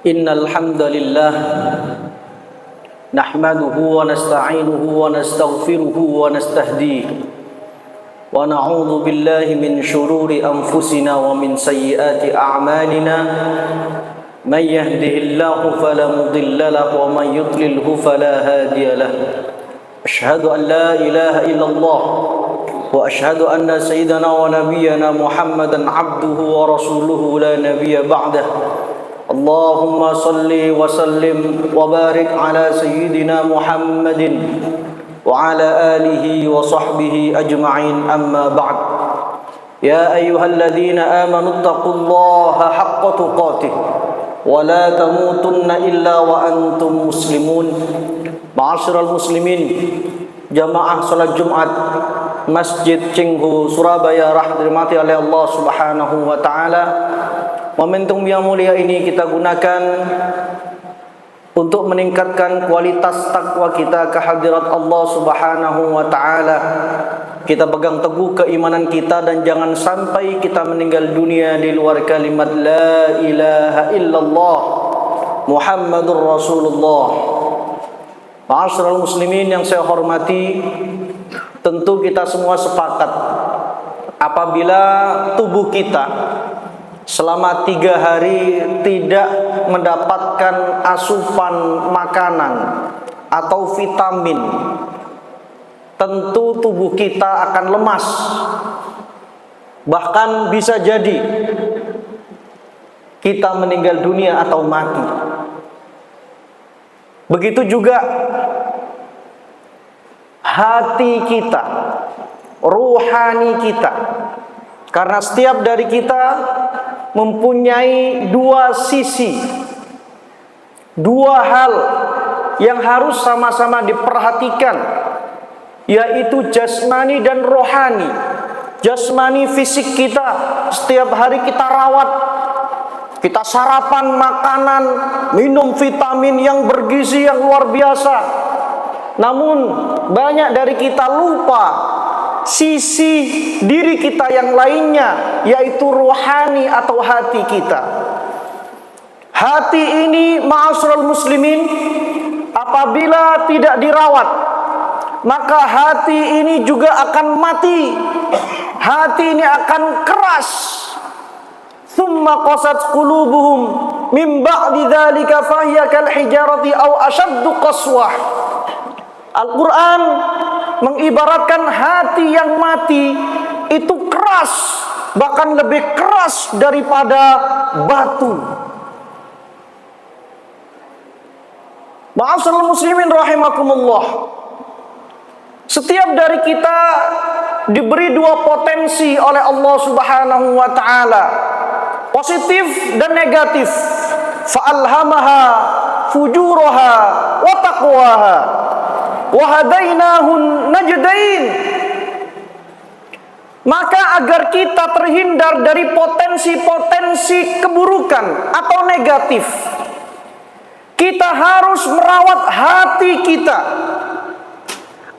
Innal hamdalillah nahmaduhu wa nasta'inuhu wa nastaghfiruhu wa nastahdihi wa na'udzu billahi min shururi anfusina wa min sayyiati a'malina may yahdihillahu fala mudilla lahu wa man yudlilhu fala hadiya lahu asyhadu an la ilaha illallah wa asyhadu anna sayyidana wa nabiyyana Muhammadan abduhu wa rasuluhu la nabiyya ba'dahu. Allahumma salli wa sallim wa barik ala sayyidina Muhammadin wa ala alihi wa sahbihi ajma'in, amma ba'd. Ya ayyuhalladzina amanu taqullaha haqqa tuqatih wa la tamutunna illa wa antum muslimun. Ma'asyiral muslimin, jamaah salat Jumat Masjid Cengho Surabaya rahmati oleh Allah Subhanahu wa taala. Momentum yang mulia ini kita gunakan untuk meningkatkan kualitas takwa kita ke hadirat Allah Subhanahu wa taala. Kita pegang teguh keimanan kita dan jangan sampai kita meninggal dunia di luar kalimat la ilaha illallah Muhammadur Rasulullah. Ma'asyiral muslimin yang saya hormati, tentu kita semua sepakat apabila tubuh kita selama 3 hari tidak mendapatkan asupan makanan atau vitamin, tentu tubuh kita akan lemas. Bahkan bisa jadi kita meninggal dunia atau mati. Begitu juga hati kita, ruhani kita. Karena setiap dari kita mempunyai 2 sisi, 2 hal yang harus sama-sama diperhatikan, yaitu jasmani dan rohani. Jasmani fisik kita setiap hari kita rawat, kita sarapan makanan, minum vitamin yang bergizi yang luar biasa. Namun banyak dari kita lupa sisi diri kita yang lainnya, yaitu rohani atau hati kita. Hati ini, ma'asyiral muslimin, apabila tidak dirawat, maka hati ini juga akan mati. Hati ini akan keras. Tsumma qasat qulubuhum min ba'di dzalika fahiya kal hijarati aw ashaddu qaswah. Al-Quran mengibaratkan hati yang mati itu keras, bahkan lebih keras daripada batu. Ma'asyiral muslimin rahimakumullah, setiap dari kita diberi 2 potensi oleh Allah Subhanahu wa taala, positif dan negatif. Fa'alhamaha fujuraha wa taqwaha wa hadainahun najdain. Maka agar kita terhindar dari potensi-potensi keburukan atau negatif, kita harus merawat hati kita,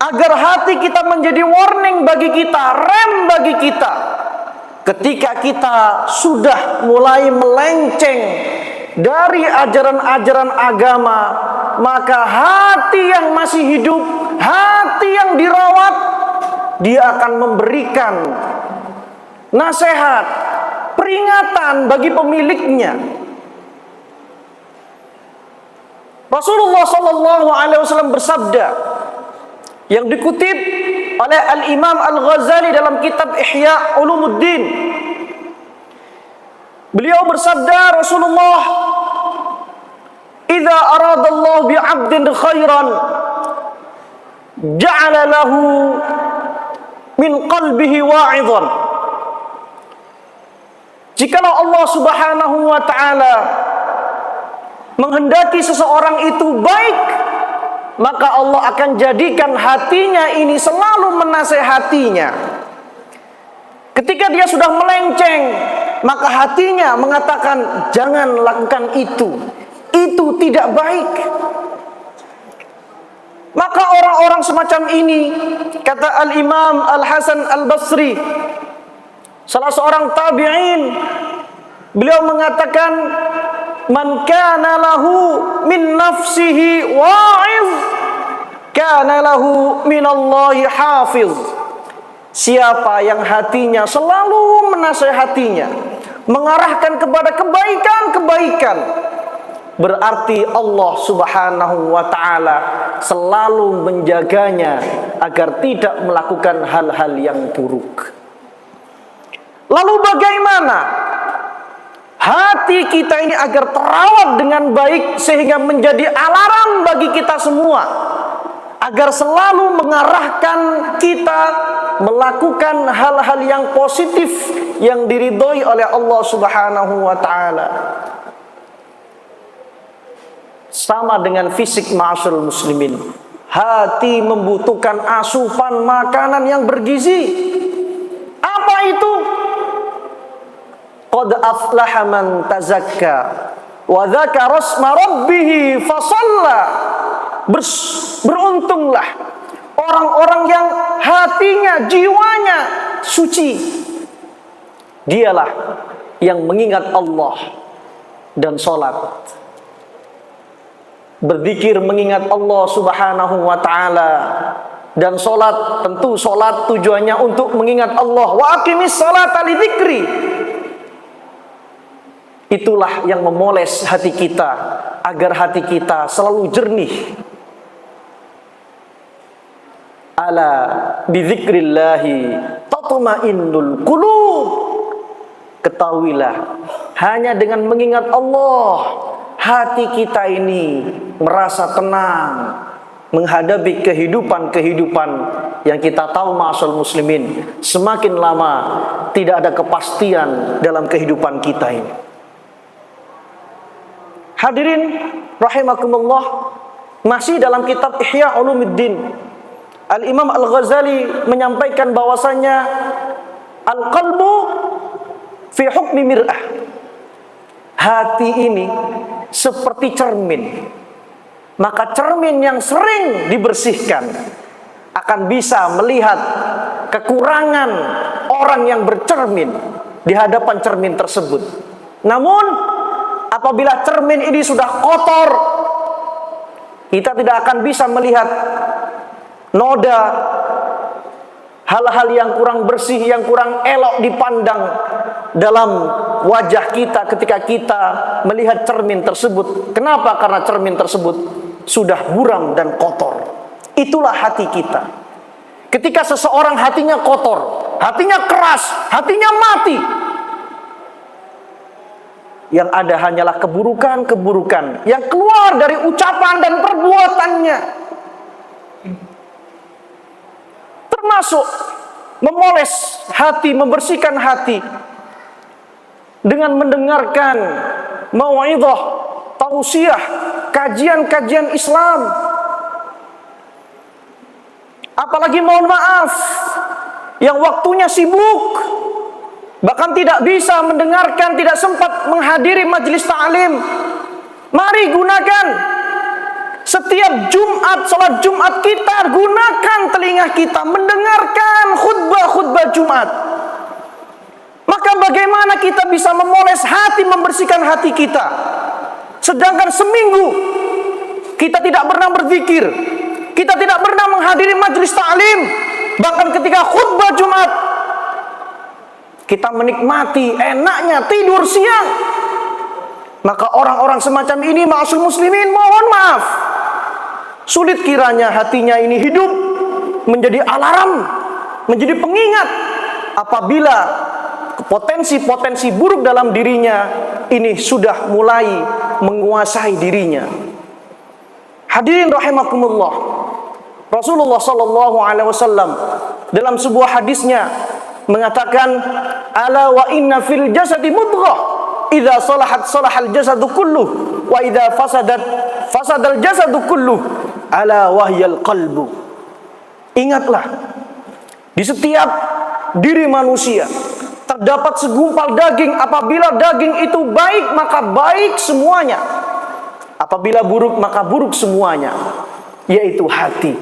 agar hati kita menjadi warning bagi kita, rem bagi kita. Ketika kita sudah mulai melenceng dari ajaran-ajaran agama, maka hati yang masih hidup, hati yang dirawat, dia akan memberikan nasihat, peringatan bagi pemiliknya. Rasulullah SAW bersabda, yang dikutip oleh Al-Imam Al-Ghazali dalam kitab Ihya Ulumuddin. Beliau bersabda, Rasulullah, "Idza aradallahu bi'abdin khairan, ja'ala lahu min qalbihi wa'idhan." Jikalau Allah Subhanahu wa taala menghendaki seseorang itu baik, maka Allah akan jadikan hatinya ini selalu menasehatinya. Ketika dia sudah melenceng, maka hatinya mengatakan, jangan lakukan itu tidak baik. Maka orang-orang semacam ini, kata Al-Imam Al-Hasan Al-Basri, salah seorang tabi'in, beliau mengatakan, man kana lahu min nafsihi wa'iz kana lahu minallahi hafiz. Siapa yang hatinya selalu menasihatinya, mengarahkan kepada kebaikan-kebaikan, berarti Allah Subhanahu wa ta'ala selalu menjaganya agar tidak melakukan hal-hal yang buruk. Lalu bagaimana hati kita ini agar terawat dengan baik sehingga menjadi alarm bagi kita semua, agar selalu mengarahkan kita melakukan hal-hal yang positif yang diridhoi oleh Allah Subhanahu wa ta'ala. Sama dengan fisik, ma'asyiral muslimin, hati membutuhkan asupan makanan yang bergizi. Apa itu? Qad aflaha man tazakka wa dzakara isma rabbih fasalla. Beruntunglah orang-orang yang hatinya, jiwanya suci. Dialah yang mengingat Allah dan sholat. Berzikir mengingat Allah Subhanahu wa ta'ala. Dan sholat, tentu sholat tujuannya untuk mengingat Allah. Wa aqimis sholata li dzikri. Itulah yang memoles hati kita agar hati kita selalu jernih. Ala bidzikrillahi tatma'innul qulub. Ketahuilah, hanya dengan mengingat Allah hati kita ini merasa tenang menghadapi kehidupan-kehidupan yang kita tahu, ma'asyiral muslimin, semakin lama tidak ada kepastian dalam kehidupan kita ini. Hadirin rahimakumullah, masih dalam kitab Ihya Ulumuddin, Al-Imam Al-Ghazali menyampaikan bahwasanya al-qalbu fi hukmi mir'ah. Hati ini seperti cermin. Maka cermin yang sering dibersihkan akan bisa melihat kekurangan orang yang bercermin di hadapan cermin tersebut. Namun apabila cermin ini sudah kotor, kita tidak akan bisa melihat noda, hal-hal yang kurang bersih, yang kurang elok dipandang dalam wajah kita ketika kita melihat cermin tersebut. Kenapa? Karena cermin tersebut sudah buram dan kotor. Itulah hati kita. Ketika seseorang hatinya kotor, hatinya keras, hatinya mati, yang ada hanyalah keburukan-keburukan yang keluar dari ucapan dan perbuatannya. Termasuk memoles hati, membersihkan hati dengan mendengarkan mau'izah, tausiah, kajian-kajian Islam. Apalagi mohon maaf, yang waktunya sibuk, bahkan tidak bisa mendengarkan, tidak sempat menghadiri majelis ta'lim. Mari gunakan setiap Jumat, salat Jumat kita, gunakan telinga kita mendengarkan khutbah-khutbah Jumat. Maka bagaimana kita bisa memoles hati, membersihkan hati kita, sedangkan seminggu kita tidak pernah berzikir, kita tidak pernah menghadiri majelis ta'lim, bahkan ketika khutbah Jumat kita menikmati enaknya tidur siang. Maka orang-orang semacam ini, ma'asyiral muslimin, mohon maaf, sulit kiranya hatinya ini hidup menjadi alarm, menjadi pengingat apabila potensi-potensi buruk dalam dirinya ini sudah mulai menguasai dirinya. Hadirin rahimakumullah, Rasulullah sallallahu alaihi wasallam dalam sebuah hadisnya mengatakan, ala wa inna fil jasadi mudghah, idza salahat salahal jasadu kulluh, wa idza fasadat fasadal jasadu kulluh, ala wahyal qalbu. Ingatlah, di setiap diri manusia terdapat segumpal daging. Apabila daging itu baik, maka baik semuanya. Apabila buruk, maka buruk semuanya, yaitu hati.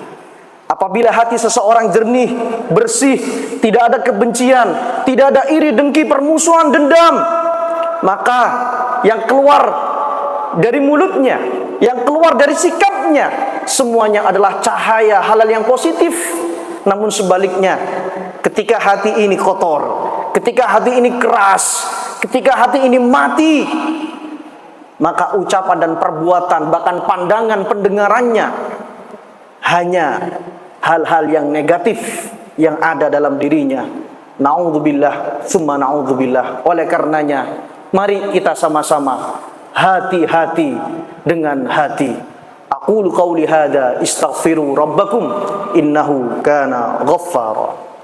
Apabila hati seseorang jernih, bersih, tidak ada kebencian, tidak ada iri, dengki, permusuhan, dendam, maka yang keluar dari mulutnya, yang keluar dari sikapnya, semuanya adalah cahaya halal yang positif. Namun sebaliknya, ketika hati ini kotor, ketika hati ini keras, ketika hati ini mati, maka ucapan dan perbuatan, bahkan pandangan pendengarannya hanya hal-hal yang negatif yang ada dalam dirinya. Na'udzubillah, summa na'udzubillah. Oleh karenanya, mari kita sama-sama hati-hati dengan hati. Aqulu qawli hadza, istaghfiru rabbakum, innahu kana ghaffara.